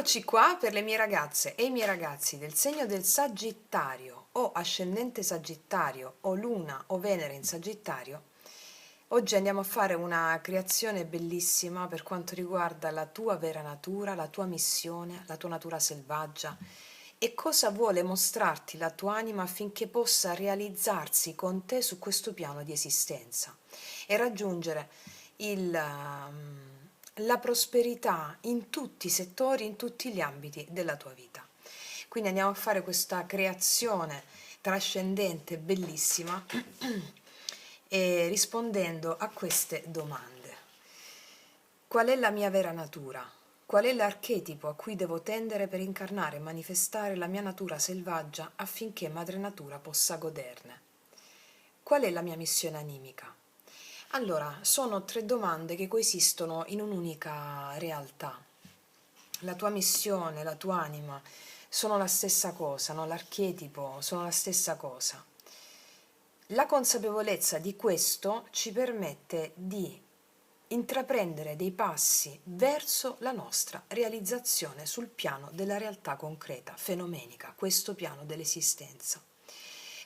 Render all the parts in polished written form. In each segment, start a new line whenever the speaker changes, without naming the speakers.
Eccoci qua per le mie ragazze e i miei ragazzi del segno del Sagittario o ascendente Sagittario o Luna o Venere in Sagittario. Oggi andiamo a fare una creazione bellissima per quanto riguarda la tua vera natura, la tua missione, la tua natura selvaggia e cosa vuole mostrarti la tua anima affinché possa realizzarsi con te su questo piano di esistenza e raggiungere la prosperità in tutti i settori, in tutti gli ambiti della tua vita. Quindi andiamo a fare questa creazione trascendente, bellissima, e rispondendo a queste domande. Qual è la mia vera natura? Qual è l'archetipo a cui devo tendere per incarnare e manifestare la mia natura selvaggia affinché Madre Natura possa goderne? Qual è la mia missione animica? Allora, sono 3 domande che coesistono in un'unica realtà. La tua missione, la tua anima sono la stessa cosa, no? L'archetipo sono la stessa cosa. La consapevolezza di questo ci permette di intraprendere dei passi verso la nostra realizzazione sul piano della realtà concreta, fenomenica, questo piano dell'esistenza,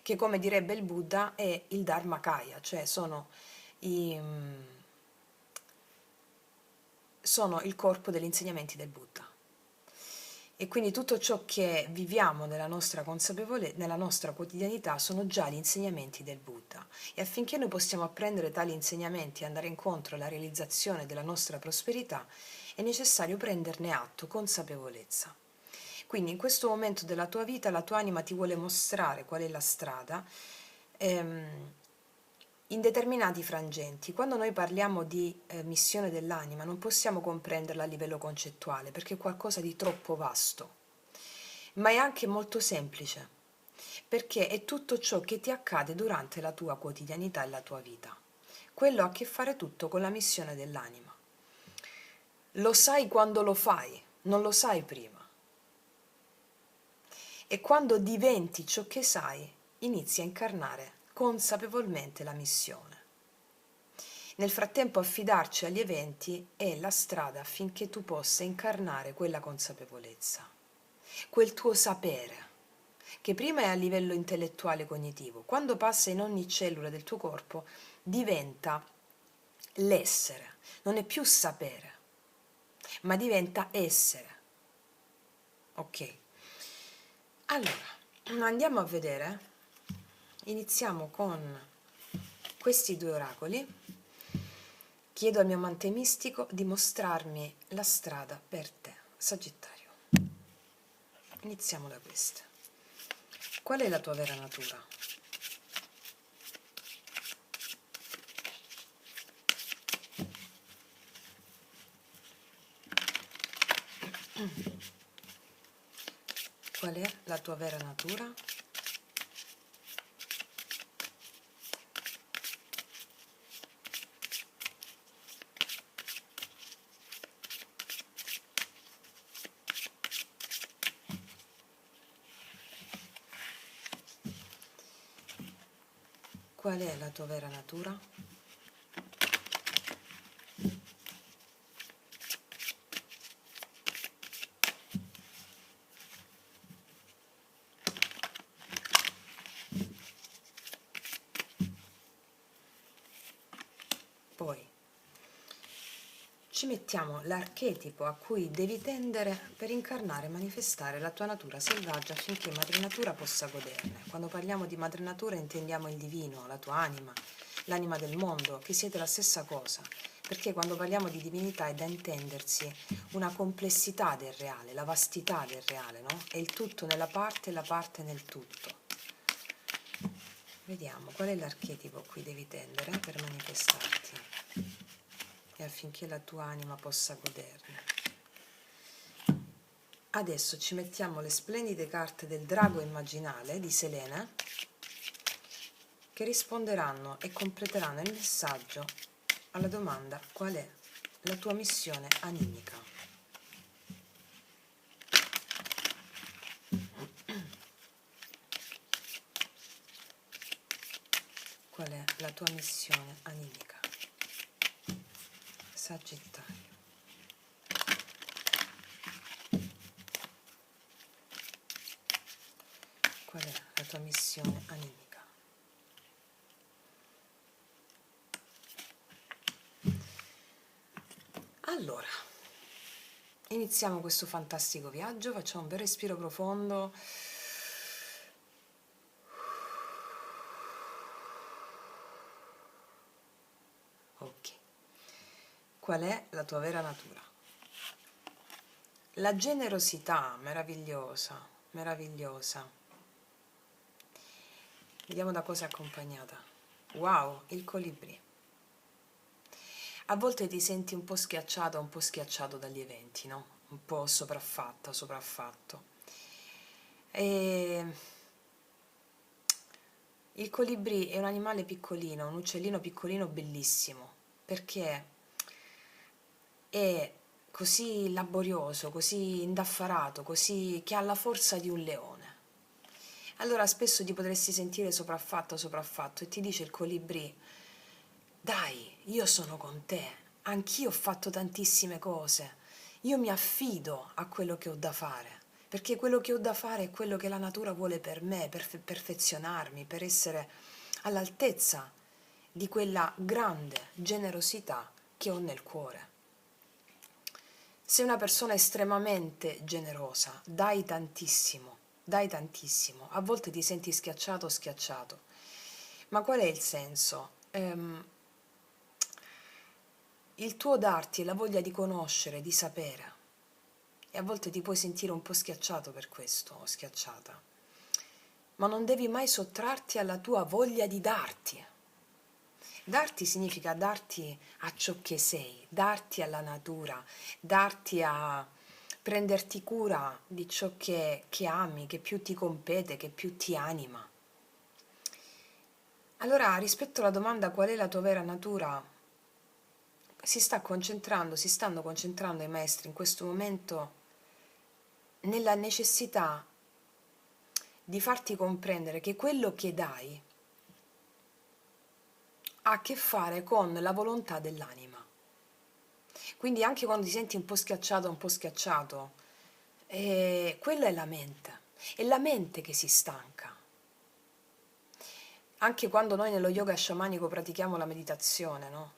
che come direbbe il Buddha è il Dharmakaya, cioè sono il corpo degli insegnamenti del Buddha. E quindi tutto ciò che viviamo nella nostra consapevolezza, nella nostra quotidianità, sono già gli insegnamenti del Buddha. E affinché noi possiamo apprendere tali insegnamenti e andare incontro alla realizzazione della nostra prosperità, è necessario prenderne atto, consapevolezza. Quindi in questo momento della tua vita la tua anima ti vuole mostrare qual è la strada, in determinati frangenti. Quando noi parliamo di missione dell'anima non possiamo comprenderla a livello concettuale perché è qualcosa di troppo vasto, ma è anche molto semplice perché è tutto ciò che ti accade durante la tua quotidianità e la tua vita. Quello ha a che fare tutto con la missione dell'anima. Lo sai quando lo fai, non lo sai prima. E quando diventi ciò che sai, inizi a incarnare consapevolmente la missione. Nel frattempo affidarci agli eventi è la strada affinché tu possa incarnare quella consapevolezza, quel tuo sapere, che prima è a livello intellettuale cognitivo, quando passa in ogni cellula del tuo corpo diventa l'essere, non è più sapere, ma diventa essere. Ok, allora andiamo a vedere, iniziamo con questi 2 oracoli. Chiedo al mio amante mistico di mostrarmi la strada per te, Sagittario. Iniziamo da queste. Qual è la tua vera natura? Qual è la tua vera natura? Qual è la tua vera natura? Poi ci mettiamo l'archetipo a cui devi tendere per incarnare e manifestare la tua natura selvaggia affinché Madre Natura possa goderne. Quando parliamo di Madre Natura intendiamo il divino, la tua anima, l'anima del mondo, che siete la stessa cosa, perché quando parliamo di divinità è da intendersi una complessità del reale, la vastità del reale, no? È il tutto nella parte e la parte nel tutto. Vediamo qual è l'archetipo a cui devi tendere per manifestarti e affinché la tua anima possa goderne. Adesso ci mettiamo le splendide carte del drago immaginale di Selene che risponderanno e completeranno il messaggio alla domanda qual è la tua missione animica. Qual è la tua missione animica? Sagittario. Qual è la tua missione animica? Allora, iniziamo questo fantastico viaggio, facciamo un bel respiro profondo. Ok. Qual è la tua vera natura? La generosità, meravigliosa, meravigliosa. Vediamo da cosa è accompagnata. Wow, il colibrì. A volte ti senti un po' schiacciata, un po' schiacciato dagli eventi, no? Un po' sopraffatta, sopraffatto. E il colibrì è un animale piccolino, un uccellino piccolino bellissimo, perché è così laborioso, così indaffarato, così che ha la forza di un leone. Allora spesso ti potresti sentire sopraffatto, sopraffatto, e ti dice il colibrì: dai, io sono con te, anch'io ho fatto tantissime cose, io mi affido a quello che ho da fare, perché quello che ho da fare è quello che la natura vuole per me, per perfezionarmi, per essere all'altezza di quella grande generosità che ho nel cuore. Sei una persona estremamente generosa, dai tantissimo, a volte ti senti schiacciato o schiacciato, ma qual è il senso? Il tuo darti e la voglia di conoscere, di sapere, e a volte ti puoi sentire un po' schiacciato per questo, o schiacciata, ma non devi mai sottrarti alla tua voglia di darti. Darti significa darti a ciò che sei, darti alla natura, darti a prenderti cura di ciò che ami, che più ti compete, che più ti anima. Allora, rispetto alla domanda qual è la tua vera natura, si stanno concentrando i maestri in questo momento nella necessità di farti comprendere che quello che dai ha a che fare con la volontà dell'anima. Quindi anche quando ti senti un po' schiacciato, un po' schiacciato, quella è la mente che si stanca. Anche quando noi nello yoga sciamanico pratichiamo la meditazione, no?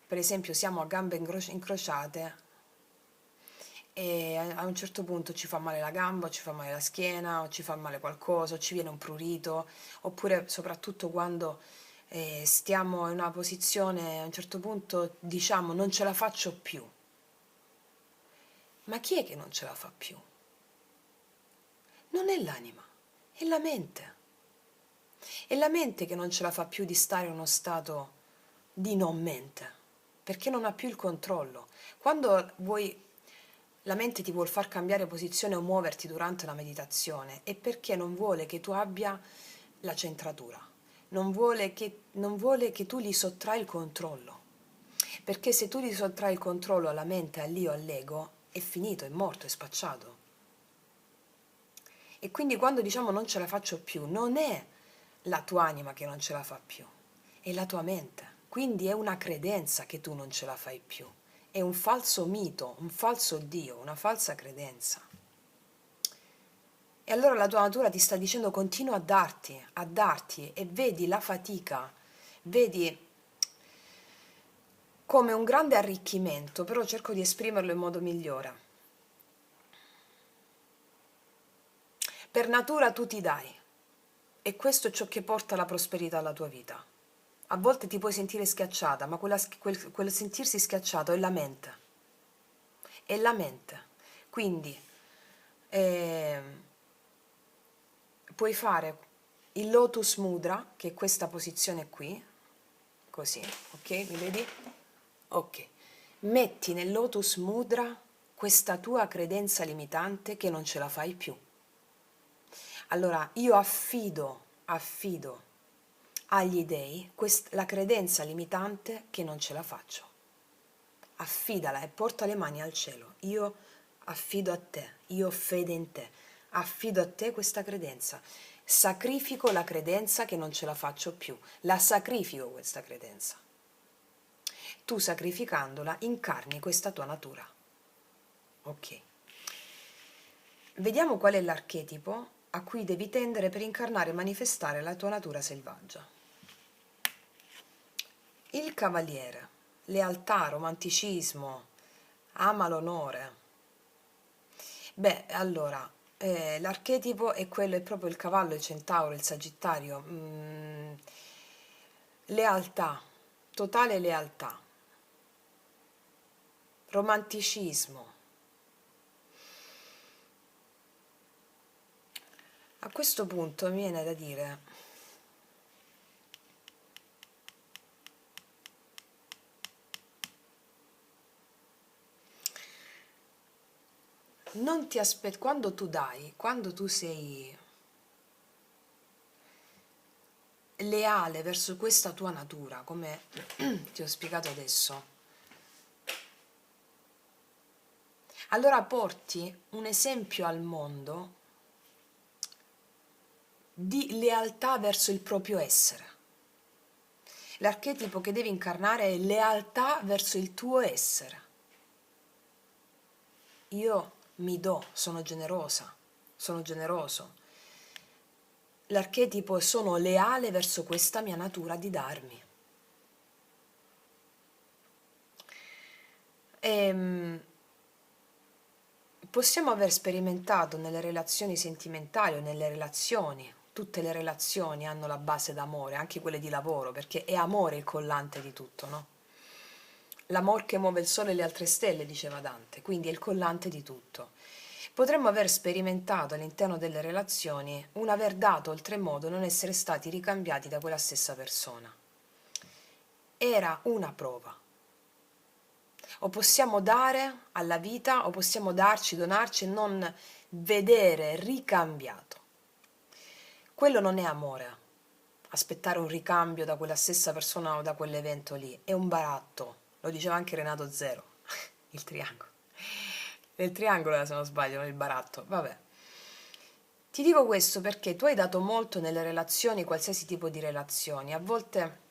Per esempio siamo a gambe incrociate e a un certo punto ci fa male la gamba, o ci fa male la schiena, o ci fa male qualcosa, o ci viene un prurito, oppure soprattutto quando stiamo in una posizione, a un certo punto diciamo non ce la faccio più. Ma chi è che non ce la fa più? Non è l'anima, è la mente. È la mente che non ce la fa più di stare in uno stato di non mente, perché non ha più il controllo. Quando la mente ti vuol far cambiare posizione o muoverti durante una meditazione, è perché non vuole che tu abbia la centratura, non vuole che tu gli sottrai il controllo. Perché se tu gli sottrai il controllo alla mente, all'io, all'ego, è finito, è morto, è spacciato. E quindi quando diciamo non ce la faccio più, non è la tua anima che non ce la fa più, è la tua mente. Quindi è una credenza che tu non ce la fai più. È un falso mito, un falso Dio, una falsa credenza. E allora la tua natura ti sta dicendo continua a darti e vedi la fatica, vedi come un grande arricchimento, però cerco di esprimerlo in modo migliore. Per natura tu ti dai e questo è ciò che porta la prosperità alla tua vita. A volte ti puoi sentire schiacciata, ma quel sentirsi schiacciato è la mente. È la mente. Quindi puoi fare il Lotus Mudra, che è questa posizione qui, così, ok? Mi vedi? Ok. Metti nel Lotus Mudra questa tua credenza limitante che non ce la fai più. Allora io affido agli dei la credenza limitante che non ce la faccio. Affidala e porta le mani al cielo. Io affido a te, io ho fede in te, affido a te questa credenza. Sacrifico la credenza che non ce la faccio più, la sacrifico questa credenza. Tu sacrificandola incarni questa tua natura. Ok. Vediamo qual è l'archetipo a cui devi tendere per incarnare e manifestare la tua natura selvaggia. Il cavaliere, lealtà, romanticismo, ama l'onore. Beh, allora, l'archetipo è quello, è proprio il cavallo, il centauro, il sagittario. Lealtà, totale lealtà, romanticismo. A questo punto mi viene da dire, non ti aspetti, quando tu dai, quando tu sei leale verso questa tua natura, come ti ho spiegato adesso, allora porti un esempio al mondo di lealtà verso il proprio essere. L'archetipo che devi incarnare è lealtà verso il tuo essere. Io mi do, sono generosa, sono generoso. L'archetipo è sono leale verso questa mia natura di darmi. Possiamo aver sperimentato nelle relazioni sentimentali o nelle relazioni, tutte le relazioni hanno la base d'amore, anche quelle di lavoro, perché è amore il collante di tutto, no? L'amor che muove il sole e le altre stelle, diceva Dante, quindi è il collante di tutto. Potremmo aver sperimentato all'interno delle relazioni un aver dato oltremodo non essere stati ricambiati da quella stessa persona. Era una prova. O possiamo dare alla vita, o possiamo darci, donarci e non vedere ricambiato. Quello non è amore, aspettare un ricambio da quella stessa persona o da quell'evento lì, è un baratto, lo diceva anche Renato Zero, il triangolo. Nel triangolo, se non sbaglio, nel baratto, vabbè. Ti dico questo perché tu hai dato molto nelle relazioni, qualsiasi tipo di relazioni, a volte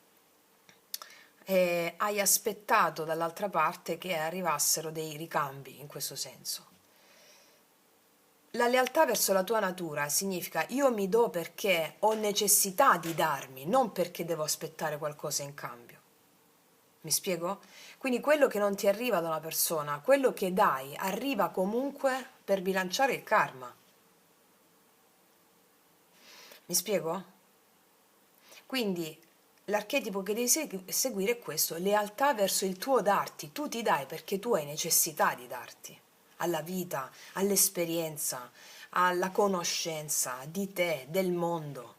hai aspettato dall'altra parte che arrivassero dei ricambi in questo senso. La lealtà verso la tua natura significa io mi do perché ho necessità di darmi, non perché devo aspettare qualcosa in cambio. Mi spiego? Quindi quello che non ti arriva da una persona, quello che dai, arriva comunque per bilanciare il karma. Mi spiego? Quindi l'archetipo che devi seguire è questo, lealtà verso il tuo darti, tu ti dai perché tu hai necessità di darti, alla vita, all'esperienza, alla conoscenza di te, del mondo.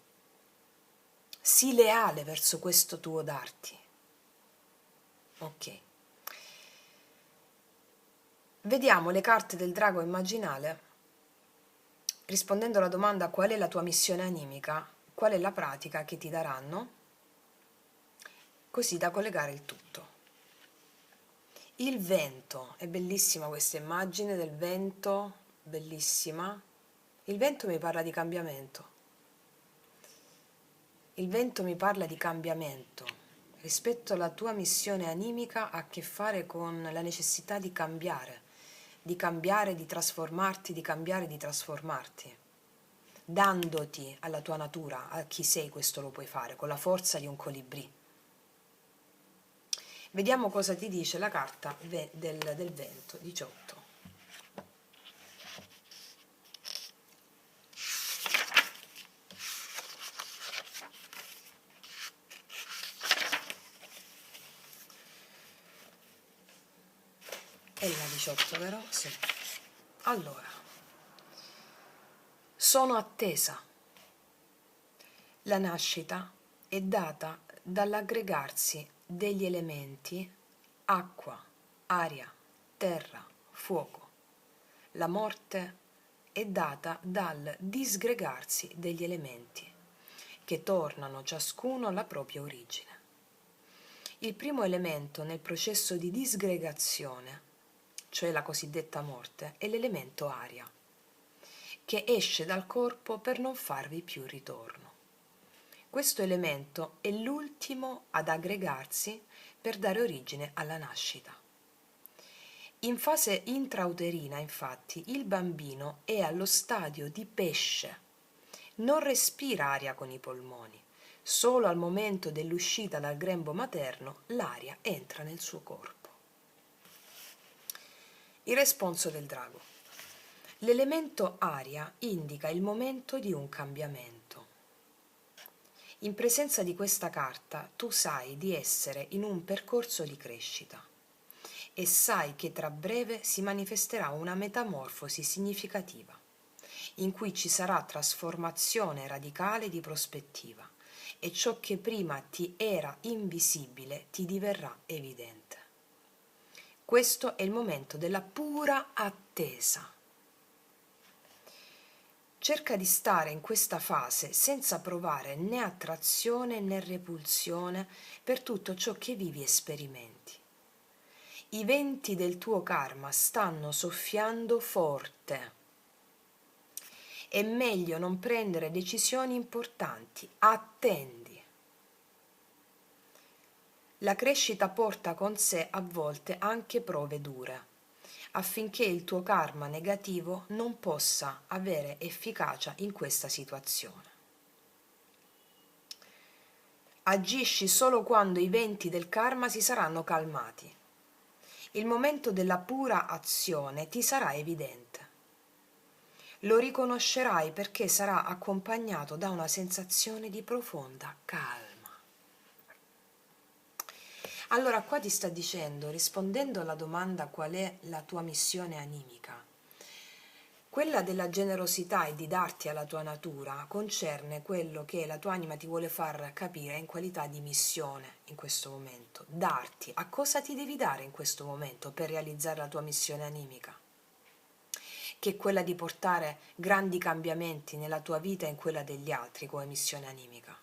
Sii leale verso questo tuo darti. Ok. Vediamo le carte del drago immaginale, rispondendo alla domanda qual è la tua missione animica, qual è la pratica che ti daranno, così da collegare il tutto. Il vento, è bellissima questa immagine del vento, bellissima. Il vento mi parla di cambiamento. Il vento mi parla di cambiamento. Rispetto alla tua missione animica ha a che fare con la necessità di cambiare, di trasformarti, di cambiare, di trasformarti. Dandoti alla tua natura, a chi sei, questo lo puoi fare, con la forza di un colibrì. Vediamo cosa ti dice la carta del vento, 18. È la 18, vero? Sì. Allora, sono attesa. La nascita è data dall'aggregarsi degli elementi acqua, aria, terra, fuoco. La morte è data dal disgregarsi degli elementi, che tornano ciascuno alla propria origine. Il primo elemento nel processo di disgregazione, cioè la cosiddetta morte, è l'elemento aria, che esce dal corpo per non farvi più ritorno. Questo elemento è l'ultimo ad aggregarsi per dare origine alla nascita. In fase intrauterina, infatti, il bambino è allo stadio di pesce, non respira aria con i polmoni. Solo al momento dell'uscita dal grembo materno l'aria entra nel suo corpo. Il responso del drago. L'elemento aria indica il momento di un cambiamento. In presenza di questa carta tu sai di essere in un percorso di crescita e sai che tra breve si manifesterà una metamorfosi significativa, in cui ci sarà trasformazione radicale di prospettiva e ciò che prima ti era invisibile ti diverrà evidente. Questo è il momento della pura attesa. Cerca di stare in questa fase senza provare né attrazione né repulsione per tutto ciò che vivi e sperimenti. I venti del tuo karma stanno soffiando forte. È meglio non prendere decisioni importanti, attendi. La crescita porta con sé a volte anche prove dure, affinché il tuo karma negativo non possa avere efficacia in questa situazione. Agisci solo quando i venti del karma si saranno calmati. Il momento della pura azione ti sarà evidente. Lo riconoscerai perché sarà accompagnato da una sensazione di profonda calma. Allora qua ti sta dicendo, rispondendo alla domanda qual è la tua missione animica, quella della generosità e di darti alla tua natura concerne quello che la tua anima ti vuole far capire in qualità di missione in questo momento. Darti, a cosa ti devi dare in questo momento per realizzare la tua missione animica? Che è quella di portare grandi cambiamenti nella tua vita e in quella degli altri come missione animica.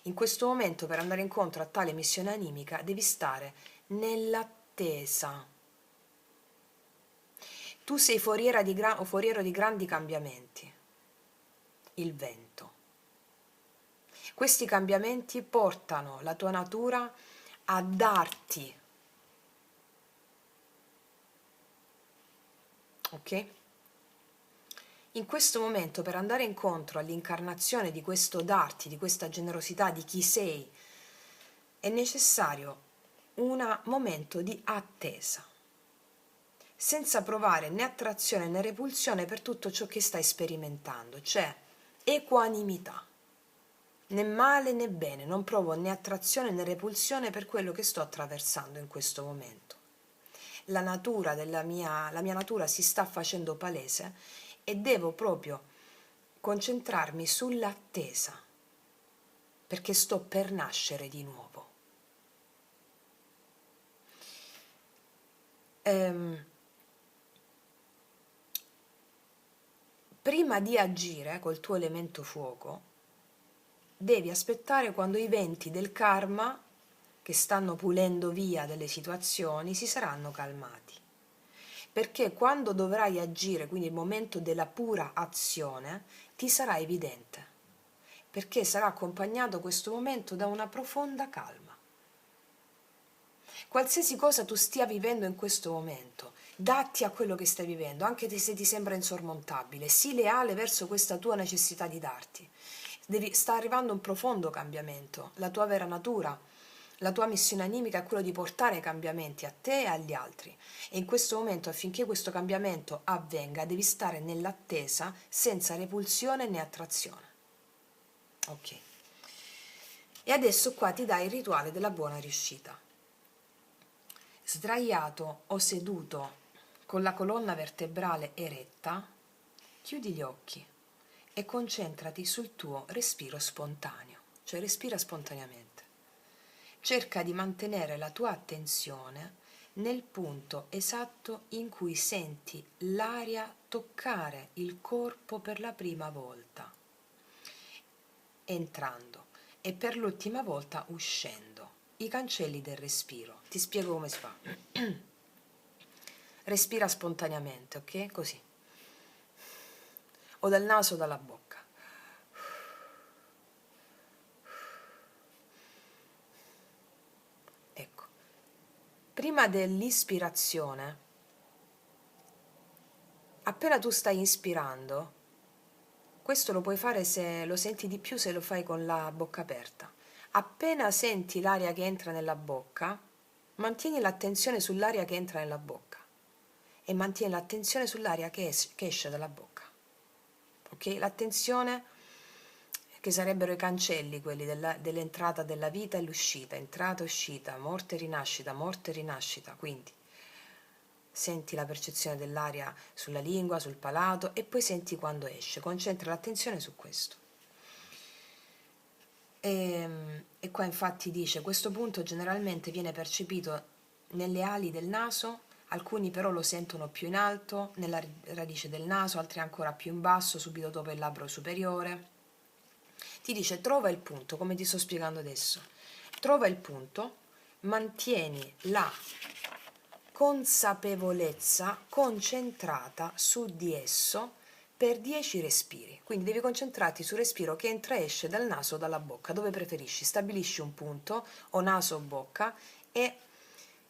In questo momento, per andare incontro a tale missione animica, devi stare nell'attesa. Tu sei foriero di grandi cambiamenti, il vento. Questi cambiamenti portano la tua natura a darti, ok? In questo momento, per andare incontro all'incarnazione di questo darti, di questa generosità, di chi sei, è necessario un momento di attesa, senza provare né attrazione né repulsione per tutto ciò che stai sperimentando, cioè equanimità. Né male né bene, non provo né attrazione né repulsione per quello che sto attraversando in questo momento. La mia natura si sta facendo palese e devo proprio concentrarmi sull'attesa, perché sto per nascere di nuovo. Prima di agire col tuo elemento fuoco, devi aspettare quando i venti del karma che stanno pulendo via delle situazioni si saranno calmati. Perché quando dovrai agire, quindi il momento della pura azione, ti sarà evidente, perché sarà accompagnato questo momento da una profonda calma. Qualsiasi cosa tu stia vivendo in questo momento, datti a quello che stai vivendo, anche se ti sembra insormontabile, sii leale verso questa tua necessità di darti. Sta arrivando un profondo cambiamento, la tua vera natura, la tua missione animica è quella di portare cambiamenti a te e agli altri. E in questo momento, affinché questo cambiamento avvenga, devi stare nell'attesa senza repulsione né attrazione. Ok. E adesso qua ti dai il rituale della buona riuscita. Sdraiato o seduto con la colonna vertebrale eretta, chiudi gli occhi e concentrati sul tuo respiro spontaneo, cioè respira spontaneamente. Cerca di mantenere la tua attenzione nel punto esatto in cui senti l'aria toccare il corpo per la prima volta, entrando, e per l'ultima volta uscendo. I cancelli del respiro. Ti spiego come si fa. Respira spontaneamente, ok? Così. O dal naso o dalla bocca. Ecco. Prima dell'ispirazione, appena tu stai inspirando, Questo lo puoi fare se lo senti di più, se lo fai con la bocca aperta. Appena senti l'aria che entra nella bocca, mantieni l'attenzione sull'aria che entra nella bocca e mantieni l'attenzione sull'aria che esce dalla bocca. Ok? L'attenzione, che sarebbero i cancelli, quelli dell'entrata della vita e l'uscita, entrata e uscita, morte e rinascita, quindi senti la percezione dell'aria sulla lingua, sul palato e poi senti quando esce, concentra l'attenzione su questo. E qua infatti dice, questo punto generalmente viene percepito nelle ali del naso, alcuni però lo sentono più in alto, nella radice del naso, altri ancora più in basso, subito dopo il labbro superiore. Ti dice trova il punto, come ti sto spiegando adesso. Trova il punto, mantieni la consapevolezza concentrata su di esso per 10 respiri. Quindi devi concentrarti sul respiro che entra e esce dal naso o dalla bocca, dove preferisci. Stabilisci un punto, o naso o bocca, e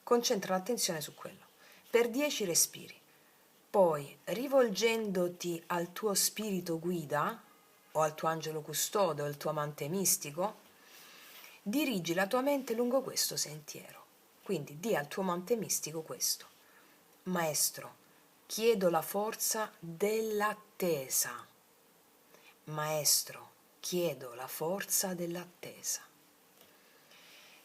concentra l'attenzione su quello. Per 10 respiri. Poi, rivolgendoti al tuo spirito guida, o al tuo angelo custode, o al tuo amante mistico, dirigi la tua mente lungo questo sentiero. Quindi di al tuo amante mistico questo: Maestro, chiedo la forza dell'attesa. Maestro, chiedo la forza dell'attesa.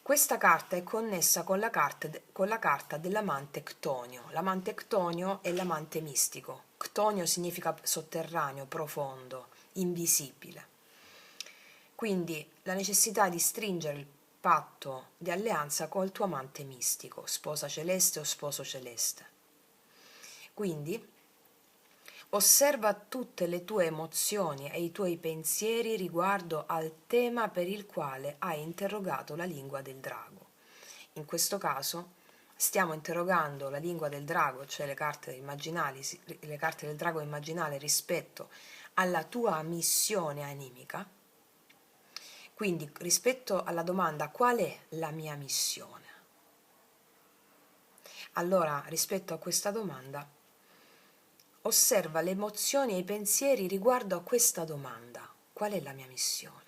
Questa carta è connessa con la carta dell'amante Ctonio. L'amante Ctonio è l'amante mistico. Ctonio significa sotterraneo, profondo, invisibile. Quindi la necessità di stringere il patto di alleanza col tuo amante mistico, sposa celeste o sposo celeste. Quindi osserva tutte le tue emozioni e i tuoi pensieri riguardo al tema per il quale hai interrogato la lingua del drago. In questo caso stiamo interrogando la lingua del drago, cioè le carte del drago immaginale rispetto alla tua missione animica. Quindi rispetto alla domanda qual è la mia missione? Allora, rispetto a questa domanda, osserva le emozioni e i pensieri riguardo a questa domanda. Qual è la mia missione?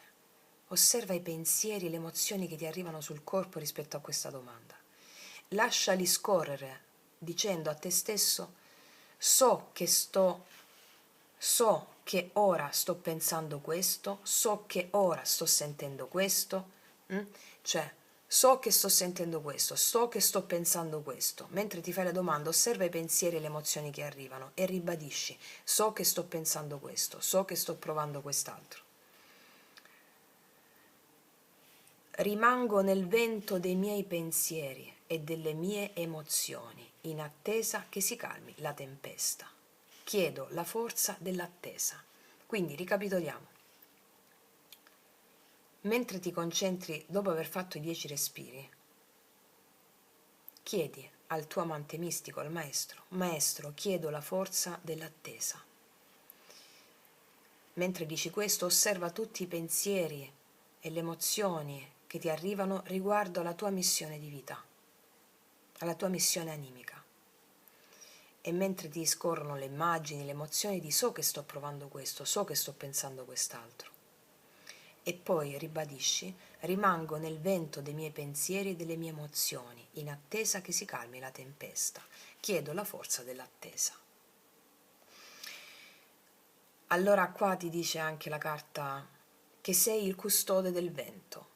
Osserva i pensieri e le emozioni che ti arrivano sul corpo rispetto a questa domanda. Lasciali scorrere dicendo a te stesso: so che ora sto pensando questo, so che ora sto sentendo questo, cioè so che sto sentendo questo, so che sto pensando questo. Mentre ti fai la domanda, osserva i pensieri e le emozioni che arrivano e ribadisci: so che sto pensando questo, so che sto provando quest'altro. Rimango nel vento dei miei pensieri e delle mie emozioni, in attesa che si calmi la tempesta. Chiedo la forza dell'attesa. Quindi ricapitoliamo. Mentre ti concentri, dopo aver fatto i 10 respiri, chiedi al tuo amante mistico, al maestro: Maestro, chiedo la forza dell'attesa. Mentre dici questo, osserva tutti i pensieri e le emozioni che ti arrivano riguardo alla tua missione di vita, alla tua missione animica. E mentre ti scorrono le immagini, le emozioni, di so che sto provando questo, so che sto pensando quest'altro. E poi ribadisci: rimango nel vento dei miei pensieri e delle mie emozioni, in attesa che si calmi la tempesta. Chiedo la forza dell'attesa. Allora qua ti dice anche la carta che sei il custode del vento.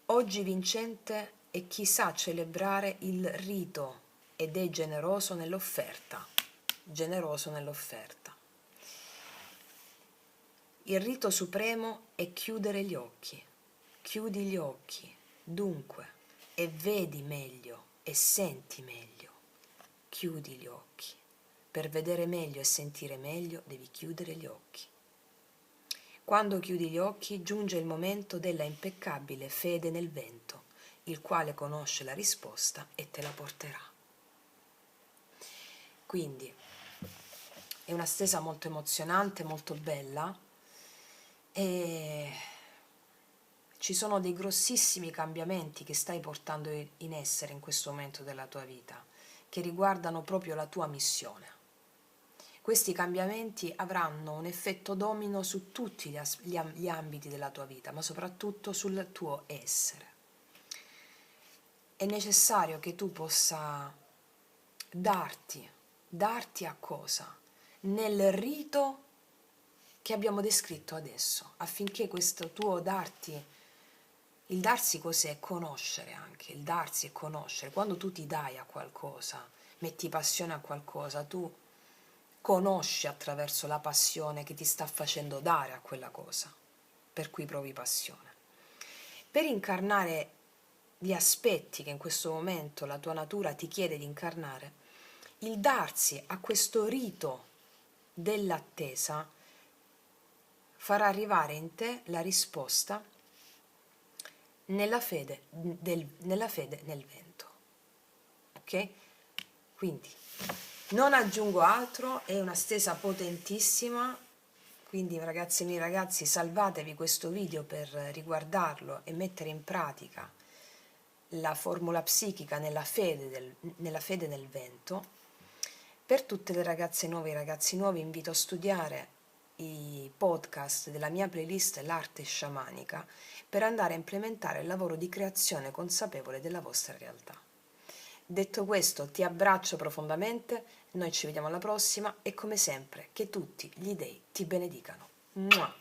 Oggi vincente è chi sa celebrare il rito ed è generoso nell'offerta. Generoso nell'offerta. Il rito supremo è chiudere gli occhi. Chiudi gli occhi, dunque, e vedi meglio e senti meglio. Chiudi gli occhi. Per vedere meglio e sentire meglio devi chiudere gli occhi. Quando chiudi gli occhi giunge il momento della impeccabile fede nel vento, il quale conosce la risposta e te la porterà. Quindi è una stesa molto emozionante, molto bella, e ci sono dei grossissimi cambiamenti che stai portando in essere in questo momento della tua vita, che riguardano proprio la tua missione. Questi cambiamenti avranno un effetto domino su tutti gli ambiti della tua vita, ma soprattutto sul tuo essere. È necessario che tu possa darti a cosa? Nel rito che abbiamo descritto adesso, affinché questo tuo darti, il darsi cos'è? Conoscere anche, il darsi e conoscere. Quando tu ti dai a qualcosa, metti passione a qualcosa, tu conosci attraverso la passione che ti sta facendo dare a quella cosa, per cui provi passione. Per incarnare gli aspetti che in questo momento la tua natura ti chiede di incarnare, il darsi a questo rito dell'attesa farà arrivare in te la risposta nella fede nel vento. Ok? Quindi non aggiungo altro, è una stesa potentissima, quindi ragazzi miei, ragazzi, salvatevi questo video per riguardarlo e mettere in pratica la formula psichica nella fede nel vento. Per tutte le ragazze nuove e i ragazzi nuovi invito a studiare i podcast della mia playlist L'arte sciamanica per andare a implementare il lavoro di creazione consapevole della vostra realtà. Detto questo, ti abbraccio profondamente, noi ci vediamo alla prossima e come sempre che tutti gli dei ti benedicano. Mua!